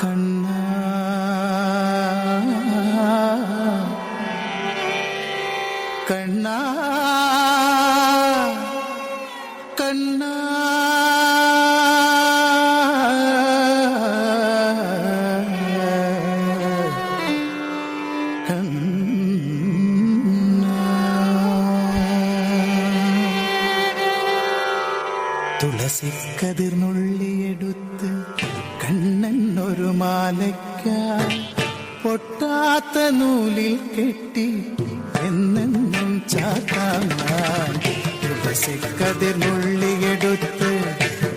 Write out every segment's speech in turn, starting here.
കണ്ണാ കണ്ണാ കണ്ണാ തുളസിക്കതിർന്നുള്ളിയെടുത്ത് കണ്ണനൊരു മാലയ്ക്കായി പൊട്ടാത്ത നൂലിൽ കെട്ടി എന്നെന്നും ചാത്താൻ. തുളസിക്കതിർന്നുള്ളിയെടുത്ത്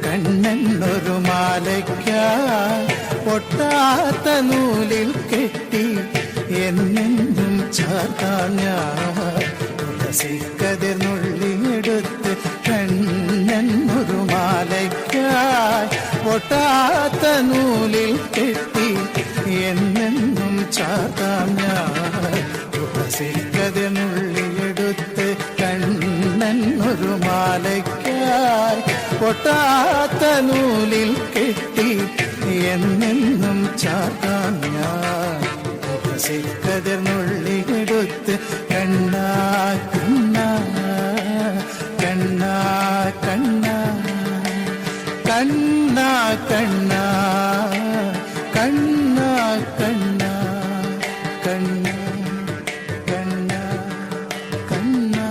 കണ്ണനൊരു മാലയ്ക്കായി പൊട്ടാത്ത നൂലിൽ കെട്ടി എന്നെന്നും ചാത്താൻ. തുളസിക്കതിർന്നുള്ളിയെടുത്ത് കണ്ണനൊരു മാലയ്ക്കായി പൊട്ടാത്ത നൂലിൽ കെട്ടി എന്നെന്നും ചാത്താം. തുളസിക്കതിർന്നുള്ളിയെടുത്ത് കണ്ണനൊരു മാലയ്ക്കായി പൊട്ടാത്ത നൂലിൽ കെട്ടി എന്നെന്നും ചാത്താം. തുളസിക്കതിർന്നുള്ളിയെടുത്ത് കണ്ണാ കണ്ണാ കണ്ണാ കണ്ണാ കണ്ണാ കണ്ണാ കണ്ണാ കണ്ണാ കണ്ണാ കണ്ണാ കണ്ണാ.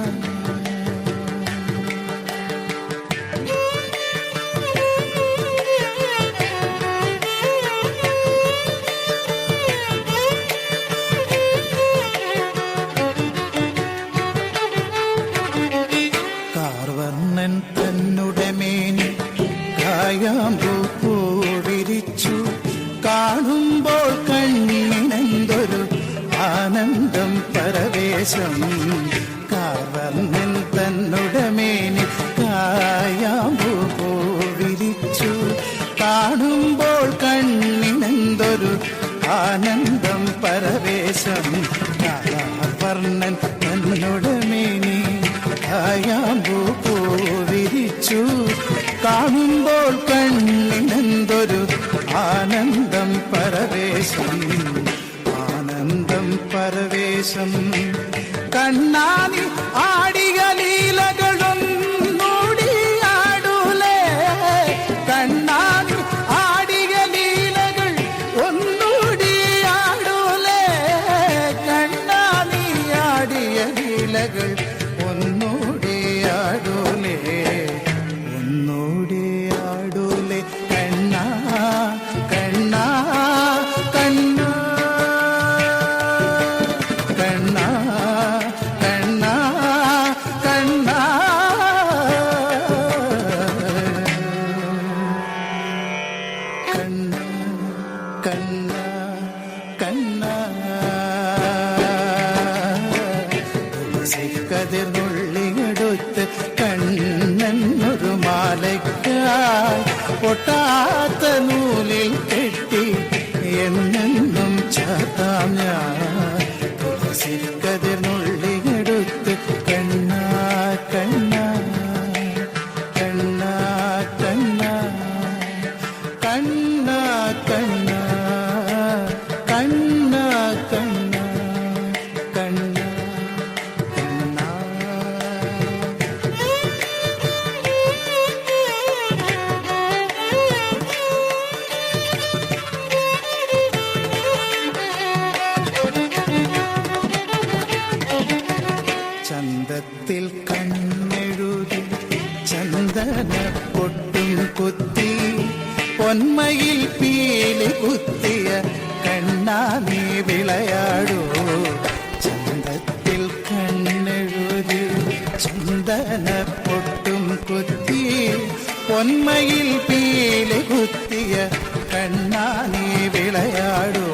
കാർവർണ്ണൻ തന്നുടെ മേനി കായാമ്പൂ വിരിച്ചു കാണുമ്പോൾ കണ്ണിനെന്തൊരു ആനന്ദം പരവേശം. കാർവർണ്ണൻ തന്നുടെ മേനി കായാമ്പൂ വിരിച്ചു കാണുമ്പോൾ കണ്ണിനെന്തൊരു ആനന്ദം പരവേശം. കാർവർണ്ണൻ തന്നുടെ മേനി കായാമ്പൂ വിരിച്ചു കാണുമ്പോൾ കണ്ണിനെന്തൊരു ആനന്ദം പരവേശം. ആനന്ദം പരവേശം. കണ്ണാനി ആടിയ ലീലകളൊന്നൂടി ആടൂലേ. കണ്ണാനി ആടിയ ലീലകൾ ഒന്നൂടി ആടൂലേ. കണ്ണാനി ആടിയ ലീലകൾ ഒന്നൂടി ആടൂലേ. ഒന്നൂടി ആടൂലേ. കണ്ണാ കണ്ണാ കണ്ണാ കണ്ണാ കണ്ണാ കണ്ണാ കണ്ണാ കണ്ണാ. തുളസിക്കതിർന്നുള്ളിയെടുത്ത് കണ്ണനൊരു മാലയ്ക്കായി പൊട്ടാത്ത നൂലിൽ കെട്ടി എന്നെന്നും ചാത്താം. തുളസിക്കതിർന്നുള്ളിയെടുത്ത് കണ്ണാ കണ്ണാ കണ്ണാ കണ്ണാ കണ്ണാ കണ്ണാ കണ്ണാ കണ്ണാ കണ്ണാ കണ്ണാ. ചന്തത്തിൽ കണ്ണെഴുതി ചന്ദന പൊട്ടും കുത്തി പൊന്മയിൽ പീലി കുത്തിയ കണ്ണാ നീ വിളയാടൂ. ചന്തത്തിൽ കണ്ണെഴുതി ചന്ദന പൊട്ടും കുത്തി പൊന്മയിൽ പീലി കുത്തിയ കണ്ണാ നീ വിളയാടൂ.